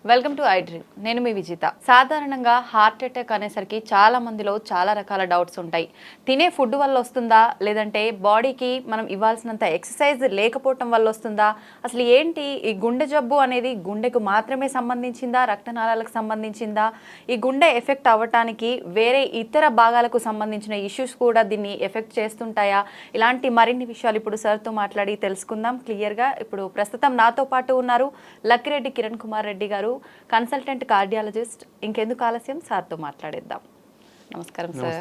Welcome to I dream. నేను మీ విజిత. సాధారణంగా heart attack అనేసరికి చాలా మందిలో చాలా రకాల డౌట్స్ ఉంటాయి. తినే ఫుడ్ వల్ల వస్తుందా, లేదంటే బాడీకి మనం ఇవ్వాల్సినంత ఎక్సర్సైజ్ లేకపోవటం వల్ల వస్తుందా, అసలు ఏంటి ఈ గుండె జబ్బు అనేది గుండెకు మాత్రమే సంబంధించిందా, రక్తనాళాలకు సంబంధించిందా, ఈ గుండె ఎఫెక్ట్ అవ్వటానికి వేరే ఇతర భాగాలకు సంబంధించిన ఇష్యూస్ కూడా దీన్ని ఎఫెక్ట్ చేస్తుంటాయా? ఇలాంటి మరిన్ని విషయాలు ఇప్పుడు సార్తో మాట్లాడి తెలుసుకుందాం క్లియర్గా. ఇప్పుడు ప్రస్తుతం నాతో పాటు ఉన్నారు లక్కిరెడ్డి కిరణ్ కుమార్ రెడ్డి గారు, కన్సల్టెంట్ కార్డియాలజిస్ట్. ఇంకెందుకు ఆలస్యం, సార్తో మాట్లాడేద్దాం. నమస్కారం సార్.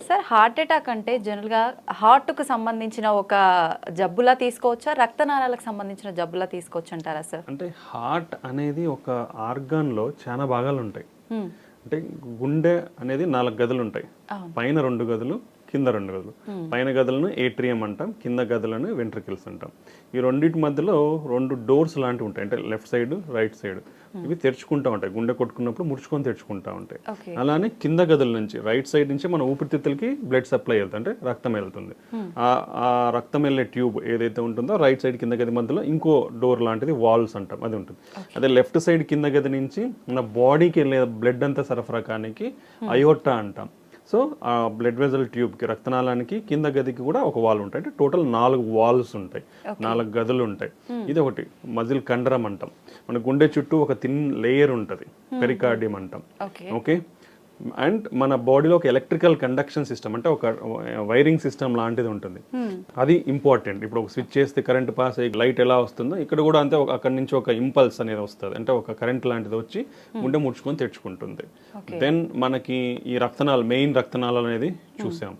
సార్, హార్ట్ అటాక్ అంటే జనరల్గా హార్ట్కు సంబంధించిన ఒక జబ్బులా తీసుకోవచ్చా, రక్తనాళాలకు సంబంధించిన జబ్బులా తీసుకోవచ్చు అంటారా సార్? అంటే హార్ట్ అనేది ఒక ఆర్గాన్లో చాలా భాగాలు ఉంటాయి. అంటే గుండె అనేది 4 గదులు ఉంటాయి. పైన 2 గదులు, కింద 2 గదులు. పైన గదులను ఏట్రియం అంటాం, కింద గదులను వెంట్రికల్స్ అంటాం. ఈ రెండింటి మధ్యలో 2 డోర్స్ లాంటివి ఉంటాయి. అంటే లెఫ్ట్ సైడ్, రైట్ సైడ్. ఇవి తెరుచుకుంటూ ఉంటాయి. గుండె కొట్టుకున్నప్పుడు ముడుచుకొని తెరుచుకుంటూ ఉంటాయి. అలానే కింద గదుల నుంచి, రైట్ సైడ్ నుంచి మన ఊపిరితిత్తులకి బ్లడ్ సప్లై వెళ్తుంది, అంటే రక్తం వెళ్తుంది. ఆ రక్తం వెళ్ళే ట్యూబ్ ఏదైతే ఉంటుందో రైట్ సైడ్ కింద గది మధ్యలో ఇంకో డోర్ లాంటిది వాల్వ్స్ అంటాం, అది ఉంటుంది. అదే లెఫ్ట్ సైడ్ కింద గది నుంచి మన బాడీకి వెళ్ళే బ్లడ్ అంతా సరఫరా కానికి అయోటా అంటాం. సో ఆ బ్లడ్ వెజల్ ట్యూబ్కి, రక్తనాళానికి కింద గదికి కూడా ఒక వాల్వ్ ఉంటాయి. అంటే టోటల్ 4 వాల్వ్స్ ఉంటాయి, 4 గదులు ఉంటాయి. ఇది ఒకటి మజిల్ కండరం అంటాం. మన గుండె చుట్టూ ఒక థిన్ లేయర్ ఉంటుంది, పెరికార్డియం అంటాం. ఓకే. అండ్ మన బాడీలో ఒక ఎలక్ట్రికల్ కండక్షన్ సిస్టమ్, అంటే ఒక వైరింగ్ సిస్టమ్ లాంటిది ఉంటుంది. అది ఇంపార్టెంట్. ఇప్పుడు ఒక స్విచ్ చేస్తే కరెంట్ పాస్ అయ్యి లైట్ ఎలా వస్తుందో ఇక్కడ కూడా అంతే, అక్కడి నుంచి ఒక ఇంపల్స్ అనేది వస్తుంది. అంటే ఒక కరెంట్ లాంటిది వచ్చి గుండె ముడుచుకొని తెచ్చుకుంటుంది. దెన్ మనకి ఈ రక్తనాళాలు, మెయిన్ రక్తనాళాలు అనేది చూసాం.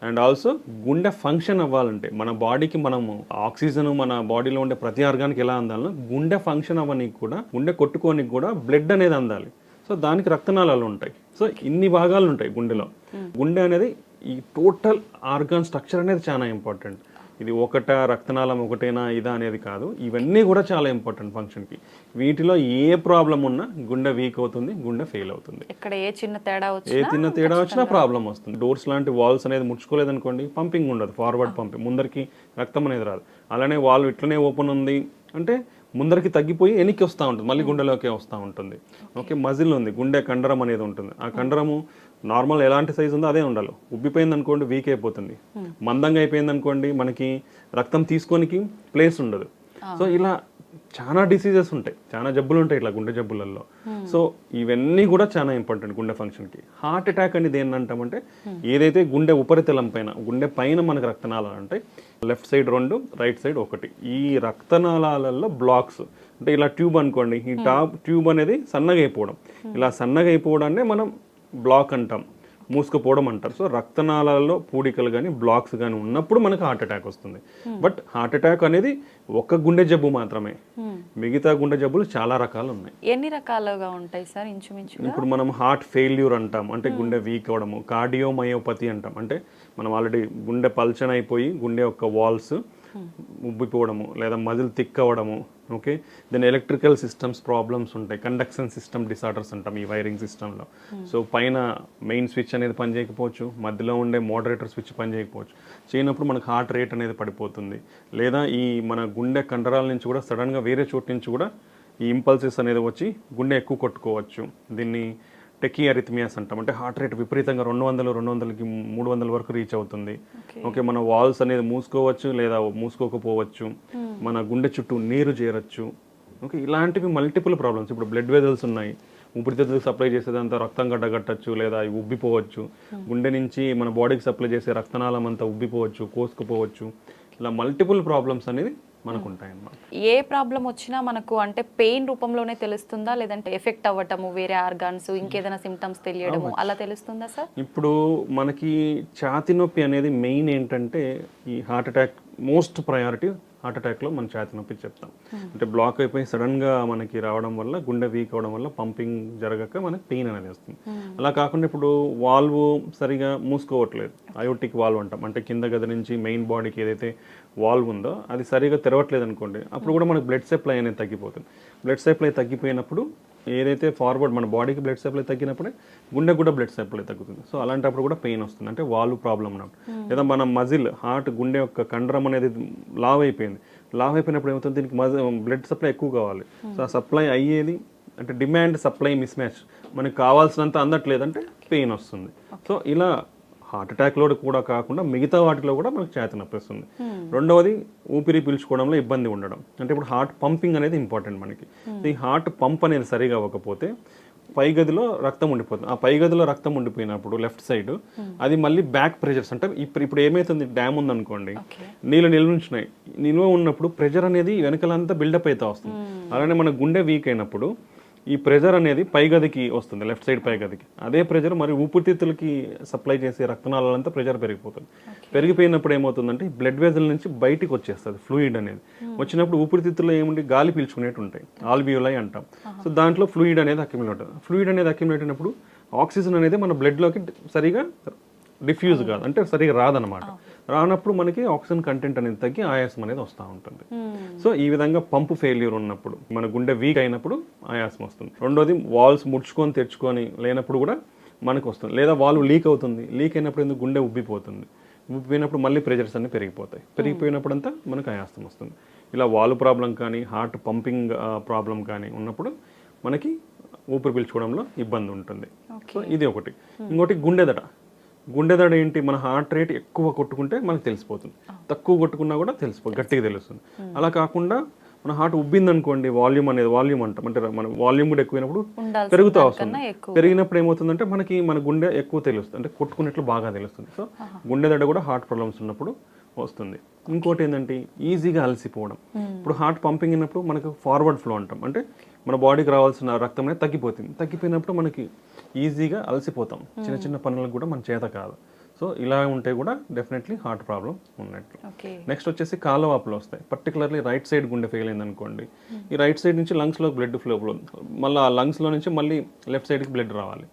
అండ్ ఆల్సో గుండె ఫంక్షన్ అవ్వాలంటే, మన బాడీకి మనము ఆక్సిజన్ మన బాడీలో ఉండే ప్రతి ఆర్గానికి ఎలా అందాలో, గుండె ఫంక్షన్ అవ్వడానికి కూడా, గుండె కొట్టుకోనికి కూడా బ్లడ్ అనేది అందాలి. సో దానికి రక్తనాళాలు ఉంటాయి. సో ఇన్ని భాగాలు ఉంటాయి గుండెలో. గుండె అనేది ఈ టోటల్ ఆర్గాన్ స్ట్రక్చర్ అనేది చాలా ఇంపార్టెంట్. ఇది రక్తనాళం ఒకటేనా ఇదా అనేది కాదు, ఇవన్నీ కూడా చాలా ఇంపార్టెంట్ ఫంక్షన్కి. వీటిలో ఏ ప్రాబ్లం ఉన్నా గుండె వీక్ అవుతుంది, గుండె ఫెయిల్ అవుతుంది. ఏ చిన్న తేడా వచ్చినా ప్రాబ్లం వస్తుంది. డోర్స్ లాంటి వాల్స్ అనేది ముడుచుకోలేదనుకోండి, పంపింగ్ ఉండదు, ఫార్వర్డ్ పంపింగ్, ముందరికి రక్తం అనేది రాదు. అలానే వాల్వ్ ఇట్లనే ఓపెన్ ఉంది అంటే ముందరికి తగ్గిపోయి వెనక్కి వస్తూ ఉంటుంది, మళ్ళీ గుండెలోకి వస్తూ ఉంటుంది. ఓకే. మజిల్ ఉంది, గుండె కండరం అనేది ఉంటుంది. ఆ కండరము నార్మల్ ఎలాంటి సైజు ఉందో అదే ఉండాలి. ఉబ్బిపోయింది అనుకోండి వీక్ అయిపోతుంది. మందంగా అయిపోయింది అనుకోండి మనకి రక్తం తీసుకోనికి ప్లేస్ ఉండదు. సో ఇలా చాలా డిసీజెస్ ఉంటాయి, చాలా జబ్బులు ఉంటాయి ఇట్లా గుండె జబ్బులలో. సో ఇవన్నీ కూడా చాలా ఇంపార్టెంట్ గుండె ఫంక్షన్కి. హార్ట్ అటాక్ అనేది ఏంటంటామంటే, ఏదైతే గుండె ఉపరితలం పైన, గుండె పైన మనకు రక్తనాళాలు ఉంటాయి, లెఫ్ట్ సైడ్ 2, రైట్ సైడ్ 1. ఈ రక్తనాళాలలో బ్లాక్స్ అంటే ఇలా ట్యూబ్ అనుకోండి, ఈ ట్యూబ్ అనేది సన్నగా అయిపోవడం, ఇలా సన్నగా అయిపోవడాన్ని మనం బ్లాక్ అంటాం, మూసుకుపోవడం అంటారు. సో రక్తనాళాలలో పూడికలు కానీ బ్లాక్స్ కానీ ఉన్నప్పుడు మనకు హార్ట్ అటాక్ వస్తుంది. బట్ హార్ట్ అటాక్ అనేది ఒక గుండె జబ్బు మాత్రమే, మిగతా గుండె జబ్బులు చాలా రకాలు ఉన్నాయి. ఎన్ని రకాలుగా ఉంటాయి సార్ ఇంచుమించు? ఇప్పుడు మనం హార్ట్ ఫెయిల్యూర్ అంటాం, అంటే గుండె వీక్ అవడము. కార్డియోమయోపతి అంటాం, అంటే మనం ఆల్రెడీ గుండె పల్చన అయిపోయి గుండె యొక్క వాల్స్ ఉబ్బిపోవడము, లేదా మజిల్ థిక్ అవ్వడము. Okay. Then electrical systems problems ఉంటాయి, కండక్షన్ సిస్టమ్ డిసార్డర్స్ అంటాం ఈ వైరింగ్ సిస్టంలో. సో పైన మెయిన్ స్విచ్ అనేది పనిచేయకపోవచ్చు, మధ్యలో ఉండే మోడరేటర్ స్విచ్ పనిచేయకపోవచ్చు. చేయనప్పుడు మనకు హార్ట్ రేట్ అనేది పడిపోతుంది. లేదా ఈ మన గుండె కండరాల నుంచి కూడా సడన్గా వేరే చోటు నుంచి కూడా ఈ ఇంపల్సెస్ అనేది వచ్చి గుండె ఎక్కువ కొట్టుకోవచ్చు. దీన్ని టెకీ అరిథమియాస్ అంటాం, అంటే హార్ట్ రేట్ విపరీతంగా 200, 200కి 300 వరకు రీచ్ అవుతుంది. ఓకే. మన వాల్స్ అనేది మూసుకోవచ్చు లేదా మూసుకోకపోవచ్చు, మన గుండె చుట్టూ నీరు చేరచ్చు. ఓకే. ఇలాంటివి మల్టిపుల్ ప్రాబ్లమ్స్. ఇప్పుడు బ్లడ్ వెజల్స్ ఉన్నాయి, ఊపిరితిత్తులకు సప్లై చేసేదంతా రక్తం గడ్డగట్టచ్చు, లేదా అవి ఉబ్బిపోవచ్చు. గుండె నుంచి మన బాడీకి సప్లై చేసే రక్తనాళం అంతా ఉబ్బిపోవచ్చు, కోసుకుపోవచ్చు. ఇలా మల్టిపుల్ ప్రాబ్లమ్స్ అనేది మనకు ఉంటాయి అన్నమాట. ఏ ప్రాబ్లం వచ్చినా మనకు అంటే పెయిన్ రూపంలోనే తెలుస్తుందా, లేదంటే ఎఫెక్ట్ అవ్వటము, వేరే ఆర్గాన్స్ ఇంకేదైనా సిమ్టమ్స్ తెలియడము అలా తెలుస్తుందా సార్? ఇప్పుడు మనకి ఛాతీ నొప్పి అనేది మెయిన్ ఏంటంటే, ఈ heart attack most priority heart అటాక్లో మనం ఛాతీ నొప్పి చెప్తాం. అంటే బ్లాక్ అయిపోయి సడన్గా మనకి రావడం వల్ల, గుండె వీక్ అవడం వల్ల పంపింగ్ జరగక మనకి పెయిన్ అనేది వస్తుంది. అలా కాకుండా ఇప్పుడు వాల్వ్ సరిగా మూసుకోవట్లేదు, అయోటిక్ వాల్వ్ అంటాం, అంటే కింద గది నుంచి మెయిన్ బాడీకి ఏదైతే వాల్వ్ ఉందో అది సరిగా తెరవట్లేదు అనుకోండి, అప్పుడు కూడా మనకు బ్లడ్ సప్లై అనేది తగ్గిపోతుంది. బ్లడ్ సప్లై తగ్గిపోయినప్పుడు ఏదైతే ఫార్వర్డ్ మన బాడీకి బ్లడ్ సప్లై తగ్గినప్పుడే గుండెకు కూడా బ్లడ్ సప్లై తగ్గుతుంది. సో అలాంటప్పుడు కూడా పెయిన్ వస్తుంది, అంటే వాల్వ్ ప్రాబ్లం ఉన్నప్పుడు. లేదా మన మజిల్, హార్ట్, గుండె యొక్క కండరం అనేది లావ్ అయిపోయింది. లావ్ అయిపోయినప్పుడు ఏమవుతుంది, దీనికి బ్లడ్ సప్లై ఎక్కువ కావాలి. సో ఆ సప్లై అయ్యేది అంటే డిమాండ్ సప్లై మిస్ మ్యాచ్, మనకి కావాల్సినంత అందట్లేదంటే పెయిన్ వస్తుంది. సో ఇలా హార్ట్ అటాక్లో కూడా కాకుండా మిగతా వాటిలో కూడా మనకు ఛాతీ నొప్పి వస్తుంది. రెండవది ఊపిరి పీల్చుకోవడంలో ఇబ్బంది ఉండడం. అంటే ఇప్పుడు హార్ట్ పంపింగ్ అనేది ఇంపార్టెంట్ మనకి. ఈ హార్ట్ పంప్ అనేది సరిగా అవ్వకపోతే పై గదిలో రక్తం ఉండిపోతుంది. ఆ పై గదిలో రక్తం ఉండిపోయినప్పుడు లెఫ్ట్ సైడ్ అది మళ్ళీ బ్యాక్ ప్రెషర్స్, అంటే ఇప్పుడు ఏమైతుంది, డ్యామ్ ఉందనుకోండి, నీళ్ళు నిల్వ ఉన్నప్పుడు ప్రెషర్ అనేది వెనకలంతా బిల్డప్ అవుతా వస్తుంది. అలానే మన గుండె వీక్ అయినప్పుడు ఈ ప్రెషర్ అనేది పై గదికి వస్తుంది, లెఫ్ట్ సైడ్ పై గదికి. అదే ప్రెషర్ మరి ఊపిరితిత్తులకి సప్లై చేసే రక్తనాళాలంతా ప్రెషర్ పెరిగిపోతుంది. పెరిగిపోయినప్పుడు ఏమవుతుందంటే బ్లడ్ వెజల్ నుంచి బయటికి వచ్చేస్తుంది ఫ్లూయిడ్ అనేది. వచ్చినప్పుడు ఊపిరితిత్తుల్లో ఏముండి గాలి పీల్చుకునేట్టు ఉంటాయి, ఆల్వియోలై అంటాం. సో దాంట్లో ఫ్లూయిడ్ అనేది అక్యుములేట్ అవుతుంది. ఫ్లూయిడ్ అనేది అక్యుములేట్ అయినప్పుడు ఆక్సిజన్ అనేది మన బ్లడ్లోకి సరిగా డిఫ్యూజ్ కాదు, అంటే సరిగా రాదనమాట. రానప్పుడు మనకి ఆక్సిజన్ కంటెంట్ అనేది తగ్గి ఆయాసం అనేది వస్తూ ఉంటుంది. సో ఈ విధంగా పంపు ఫెయిల్యూర్ ఉన్నప్పుడు, మన గుండె వీక్ అయినప్పుడు ఆయాసం వస్తుంది. రెండోది వాల్వ్స్ ముడుచుకొని తెరుచుకొని లేనప్పుడు కూడా మనకు వస్తుంది. లేదా వాల్వ్ లీక్ అవుతుంది, లీక్ అయినప్పుడు ఎందుకు గుండె ఉబ్బిపోతుంది, ఉబ్బిపోయినప్పుడు మళ్ళీ ప్రెషర్స్ అన్ని పెరిగిపోతాయి. పెరిగిపోయినప్పుడు అంతా మనకు ఆయాసం వస్తుంది. ఇలా వాల్వ్ ప్రాబ్లం కానీ హార్ట్ పంపింగ్ ప్రాబ్లం కానీ ఉన్నప్పుడు మనకి ఊపిరి పీల్చుకోవడంలో ఇబ్బంది ఉంటుంది. సో ఇది ఒకటి. ఇంకోటి గుండెదడ ఏంటి, మన హార్ట్ రేట్ ఎక్కువ కొట్టుకుంటే మనకు తెలిసిపోతుంది, తక్కువ కొట్టుకున్నా కూడా తెలిసిపోతుంది, గట్టిగా తెలుస్తుంది. అలా కాకుండా మన హార్ట్ ఉబ్బింది అనుకోండి, వాల్యూమ్ అంటాం, అంటే మన వాల్యూమ్ కూడా ఎక్కువైనప్పుడు పెరుగుతూ వస్తుంది. పెరిగినప్పుడు ఏమవుతుందంటే మనకి మన గుండె ఎక్కువ తెలుస్తుంది, అంటే కొట్టుకున్నట్లు బాగా తెలుస్తుంది. సో గుండెదడ కూడా హార్ట్ ప్రాబ్లమ్స్ ఉన్నప్పుడు వస్తుంది. ఇంకోటి ఏంటంటే ఈజీగా అలసిపోవడం. ఇప్పుడు హార్ట్ పంపింగ్ అయినప్పుడు మనకు ఫార్వర్డ్ ఫ్లో అంటాం, అంటే మన బాడీకి రావాల్సిన రక్తం అనేది తగ్గిపోతుంది. తగ్గిపోయినప్పుడు మనకి ఈజీగా అలసిపోతాం, చిన్న చిన్న పనులకు కూడా మన చేత కాదు. సో ఇలా ఉంటే కూడా డెఫినెట్లీ హార్ట్ ప్రాబ్లం ఉన్నట్లు. నెక్స్ట్ వచ్చేసి కాలవాపులు వస్తాయి. పర్టికులర్లీ రైట్ సైడ్ గుండె ఫెయిల్ అయింది అనుకోండి, ఈ రైట్ సైడ్ నుంచి లంగ్స్లో బ్లడ్ ఫ్లో, మళ్ళీ ఆ లంగ్స్లో నుంచి మళ్ళీ లెఫ్ట్ సైడ్కి బ్లడ్ రావాలి.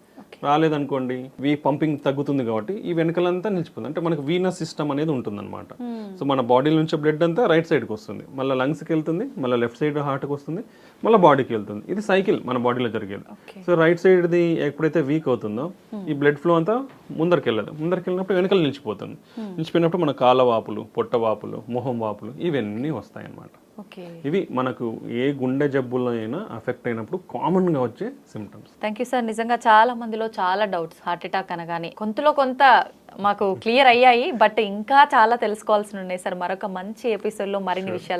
రాలేదనుకోండి పంపింగ్ తగ్గుతుంది కాబట్టి ఈ వెనకలంతా నిలిచిపోతుంది. అంటే మనకు వీనస్ సిస్టమ్ అనేది ఉంటుందన్నమాట. సో మన బాడీ నుంచి బ్లడ్ అంతా రైట్ సైడ్కి వస్తుంది, మళ్ళీ లంగ్స్కి వెళ్తుంది, మళ్ళీ లెఫ్ట్ సైడ్ హార్ట్కి వస్తుంది, మళ్ళీ బాడీకి వెళ్తుంది. ఇది సైకిల్ మన బాడీలో జరిగేది. సో రైట్ సైడ్ది ఎప్పుడైతే వీక్ అవుతుందో ఈ బ్లడ్ ఫ్లో అంతా ముందరికి వెళ్ళినప్పుడు వెనకలు నిలిచిపోతుంది. నిలిచిపోయినప్పుడు మన కాళ్ళ వాపులు, పొట్ట వాపులు, మొహం వాపులు ఇవన్నీ వస్తాయి అన్నమాట. ఇవి మనకు ఏ గుండె జబ్బుల్లో అయినా అఫెక్ట్ అయినప్పుడు కామన్ గా వచ్చే సిమ్టమ్స్. Thank you sir. నిజంగా చాలా మందిలో చాలా డౌట్స్ హార్ట్ అటాక్ అనగానే కొంతలో కొంత మాకు క్లియర్ అయ్యాయి, బట్ ఇంకా చాలా తెలుసుకోవాల్సి ఉన్నాయి సార్. మరొక మంచి ఎపిసోడ్లో మరిన్ని విషయాలు